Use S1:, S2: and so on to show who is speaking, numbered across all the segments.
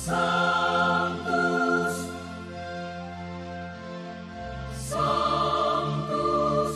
S1: Sanctus, Sanctus,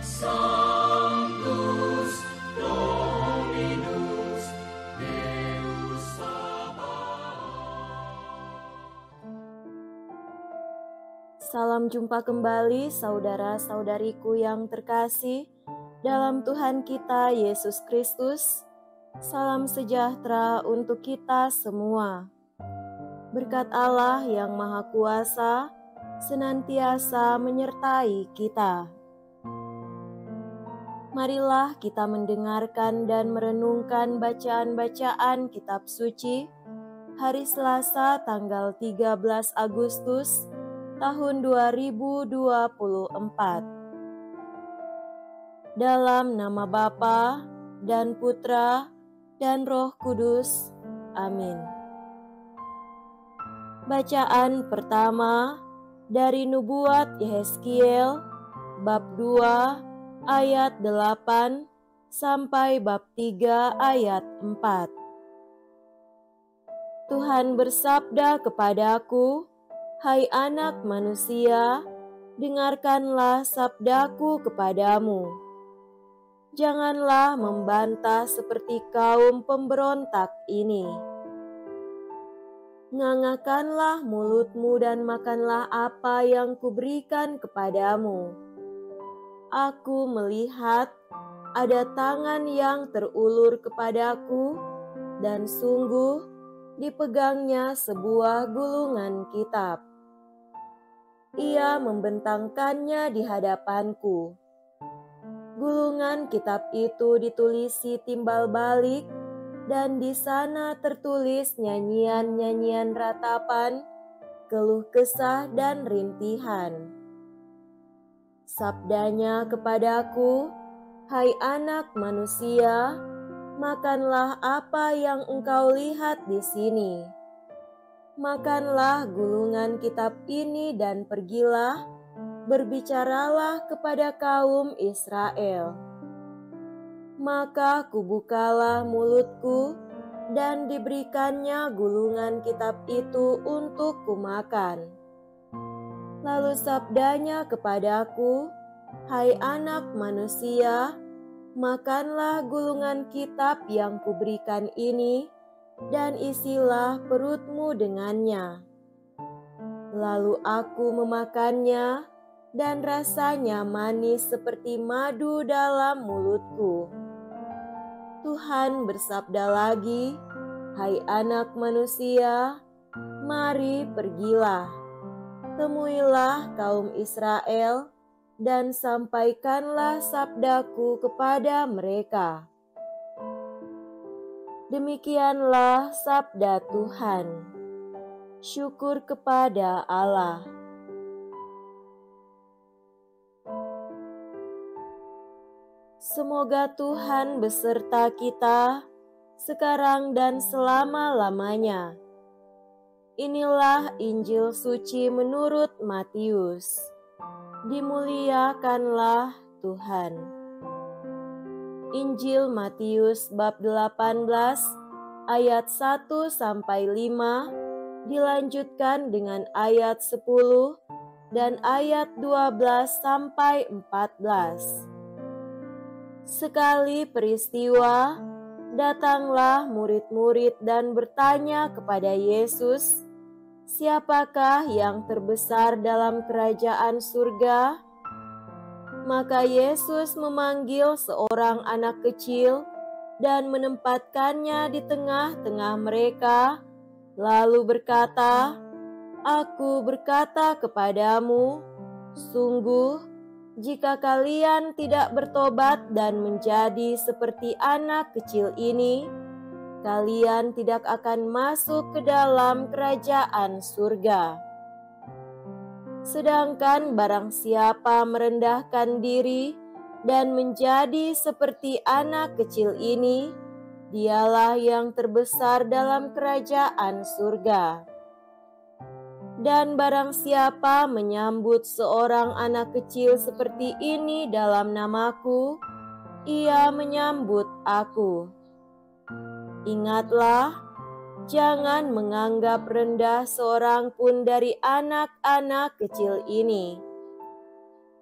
S1: Sanctus Dominus Deus Sabaoth.
S2: Salam jumpa kembali saudara-saudariku yang terkasih dalam Tuhan kita Yesus Kristus. Salam sejahtera untuk kita semua. Berkat Allah yang Maha Kuasa senantiasa menyertai kita. Marilah kita mendengarkan dan merenungkan bacaan-bacaan kitab suci hari Selasa tanggal 13 Agustus tahun 2024. Dalam nama Bapa dan Putra dan Roh Kudus. Amin. Bacaan pertama dari Nubuat Yehezkiel bab 2 ayat 8 sampai bab 3 ayat 4. Tuhan bersabda kepadaku, "Hai anak manusia, dengarkanlah sabdaku kepadamu. Janganlah membantah seperti kaum pemberontak ini. Ngangakanlah mulutmu dan makanlah apa yang kuberikan kepadamu. Aku melihat ada tangan yang terulur kepadaku, dan sungguh dipegangnya sebuah gulungan kitab. Ia membentangkannya di hadapanku. Gulungan kitab itu ditulisi timbal balik, dan di sana tertulis nyanyian-nyanyian ratapan, keluh kesah dan rintihan. Sabdanya kepadaku, hai anak manusia, makanlah apa yang engkau lihat di sini. Makanlah gulungan kitab ini dan pergilah, berbicaralah kepada kaum Israel. Maka kubukalah mulutku, dan diberikannya gulungan kitab itu untuk kumakan. Lalu sabdanya kepadaku, hai anak manusia, makanlah gulungan kitab yang kuberikan ini, dan isilah perutmu dengannya. Lalu aku memakannya, dan rasanya manis seperti madu dalam mulutku. Tuhan bersabda lagi, hai anak manusia, mari pergilah, temuilah kaum Israel, dan sampaikanlah sabdaku kepada mereka. Demikianlah sabda Tuhan. Syukur kepada Allah. Semoga Tuhan beserta kita sekarang dan selama-lamanya. Inilah Injil suci menurut Matius. Dimuliakanlah Tuhan. Injil Matius bab 18 ayat 1 sampai 5 dilanjutkan dengan ayat 10 dan ayat 12 sampai 14. Sekali peristiwa, datanglah murid-murid dan bertanya kepada Yesus, "Siapakah yang terbesar dalam kerajaan surga?" Maka Yesus memanggil seorang anak kecil dan menempatkannya di tengah-tengah mereka, lalu berkata, "Aku berkata kepadamu, sungguh, jika kalian tidak bertobat dan menjadi seperti anak kecil ini, kalian tidak akan masuk ke dalam kerajaan surga. Sedangkan barang siapa merendahkan diri dan menjadi seperti anak kecil ini, dialah yang terbesar dalam kerajaan surga. Dan barang siapa menyambut seorang anak kecil seperti ini dalam namaku, ia menyambut aku. Ingatlah, jangan menganggap rendah seorang pun dari anak-anak kecil ini.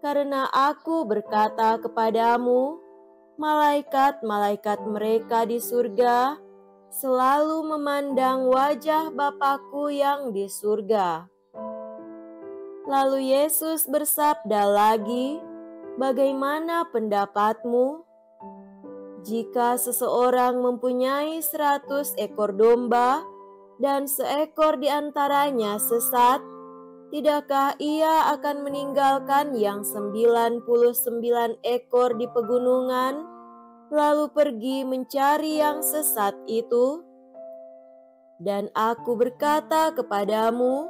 S2: Karena aku berkata kepadamu, malaikat-malaikat mereka di surga selalu memandang wajah Bapa-Ku yang di surga. Lalu Yesus bersabda lagi, bagaimana pendapatmu? Jika seseorang mempunyai 100 ekor domba dan seekor di antaranya sesat, tidakkah ia akan meninggalkan yang 99 ekor di pegunungan, lalu pergi mencari yang sesat itu? Dan aku berkata kepadamu,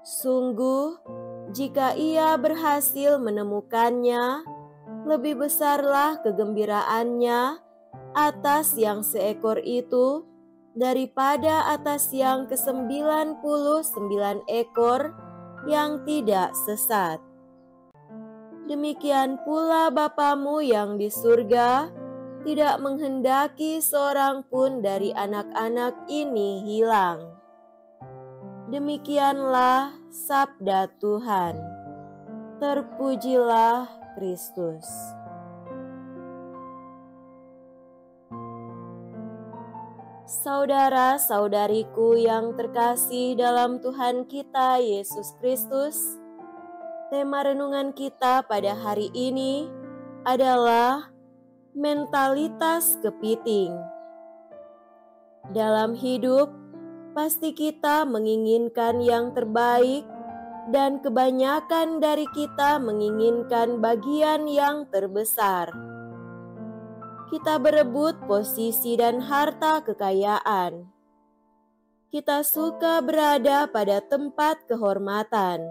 S2: sungguh, jika ia berhasil menemukannya, lebih besarlah kegembiraannya atas yang seekor itu daripada atas yang ke-99 ekor yang tidak sesat. Demikian pula Bapamu yang di surga tidak menghendaki seorang pun dari anak-anak ini hilang. Demikianlah sabda Tuhan. Terpujilah Kristus. Saudara-saudariku yang terkasih dalam Tuhan kita Yesus Kristus, tema renungan kita pada hari ini adalah mentalitas kepiting. Dalam hidup, pasti kita menginginkan yang terbaik dan kebanyakan dari kita menginginkan bagian yang terbesar. Kita berebut posisi dan harta kekayaan. Kita suka berada pada tempat kehormatan.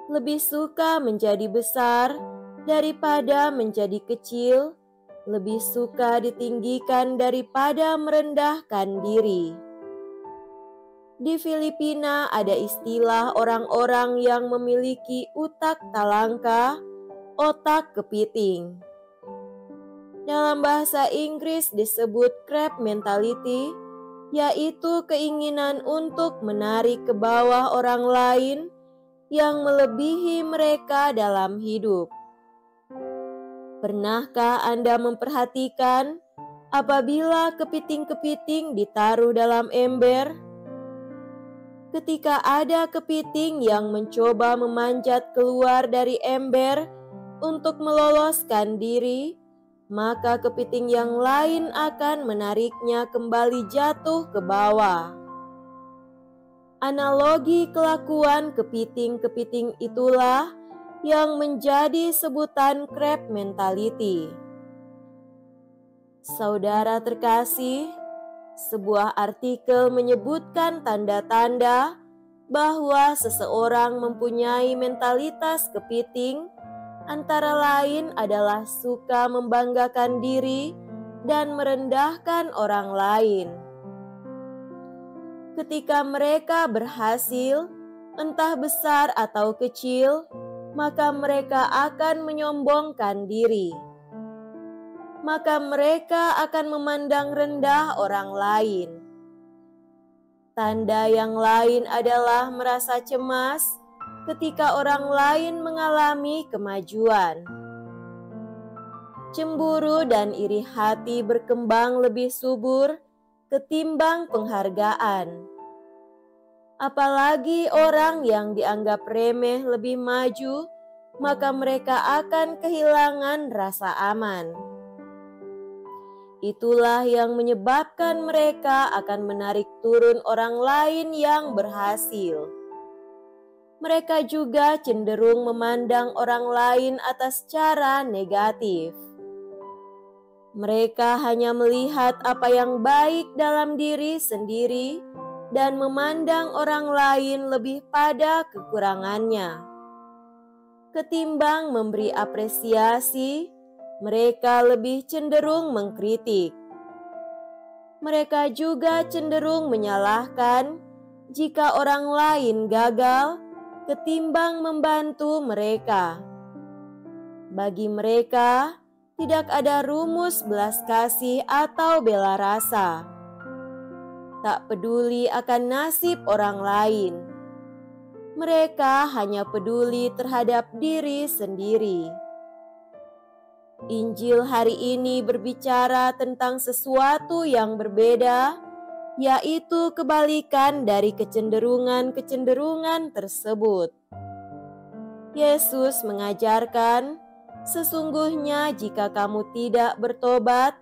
S2: Lebih suka menjadi besar daripada menjadi kecil, lebih suka ditinggikan daripada merendahkan diri. Di Filipina ada istilah orang-orang yang memiliki utak talangka, otak kepiting. Dalam bahasa Inggris disebut crab mentality, yaitu keinginan untuk menarik ke bawah orang lain yang melebihi mereka dalam hidup. Pernahkah Anda memperhatikan apabila kepiting-kepiting ditaruh dalam ember? Ketika ada kepiting yang mencoba memanjat keluar dari ember untuk meloloskan diri, maka kepiting yang lain akan menariknya kembali jatuh ke bawah. Analogi kelakuan kepiting-kepiting itulah yang menjadi sebutan crab mentality. Saudara terkasih, sebuah artikel menyebutkan tanda-tanda bahwa seseorang mempunyai mentalitas kepiting, antara lain adalah suka membanggakan diri dan merendahkan orang lain. Ketika mereka berhasil, entah besar atau kecil, maka mereka akan menyombongkan diri. Maka mereka akan memandang rendah orang lain. Tanda yang lain adalah merasa cemas ketika orang lain mengalami kemajuan. Cemburu dan iri hati berkembang lebih subur ketimbang penghargaan. Apalagi orang yang dianggap remeh lebih maju, maka mereka akan kehilangan rasa aman. Itulah yang menyebabkan mereka akan menarik turun orang lain yang berhasil. Mereka juga cenderung memandang orang lain atas cara negatif. Mereka hanya melihat apa yang baik dalam diri sendiri dan memandang orang lain lebih pada kekurangannya. Ketimbang memberi apresiasi, mereka lebih cenderung mengkritik. Mereka juga cenderung menyalahkan jika orang lain gagal ketimbang membantu mereka. Bagi mereka, Tidak ada rumus belas kasih atau bela rasa. Tak peduli akan nasib orang lain. Mereka hanya peduli terhadap diri sendiri. Injil hari ini berbicara tentang sesuatu yang berbeda, yaitu kebalikan dari kecenderungan-kecenderungan tersebut. Yesus mengajarkan, sesungguhnya jika kamu tidak bertobat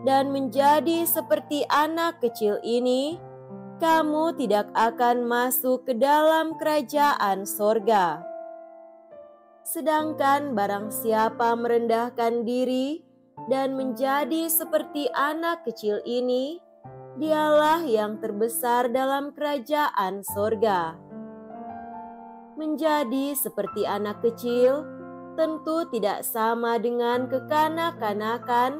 S2: dan menjadi seperti anak kecil ini, kamu tidak akan masuk ke dalam kerajaan sorga. Sedangkan barang siapa merendahkan diri dan menjadi seperti anak kecil ini, dialah yang terbesar dalam kerajaan sorga. Menjadi seperti anak kecil tentu tidak sama dengan kekanak-kanakan,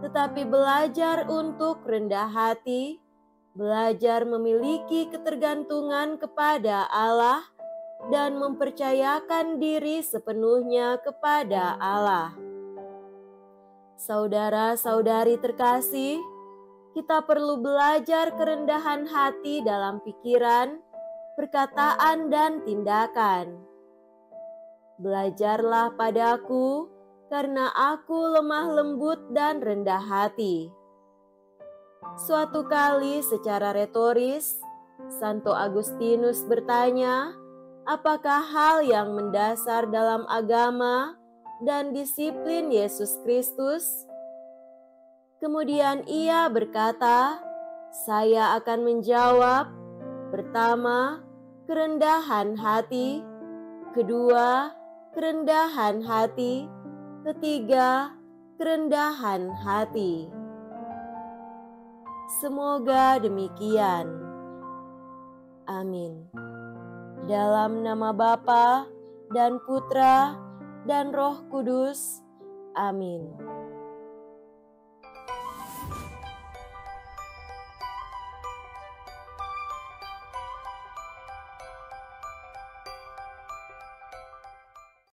S2: tetapi belajar untuk rendah hati, belajar memiliki ketergantungan kepada Allah, dan mempercayakan diri sepenuhnya kepada Allah. Saudara-saudari terkasih, kita perlu belajar kerendahan hati dalam pikiran, perkataan, dan tindakan. Belajarlah padaku, karena aku lemah lembut dan rendah hati. Suatu kali secara retoris, Santo Agustinus bertanya, apakah hal yang mendasar dalam agama dan disiplin Yesus Kristus? Kemudian ia berkata, saya akan menjawab, pertama, kerendahan hati, kedua, kerendahan hati, ketiga, kerendahan hati. Semoga demikian. Amin. Dalam nama Bapa dan Putra dan Roh Kudus. Amin.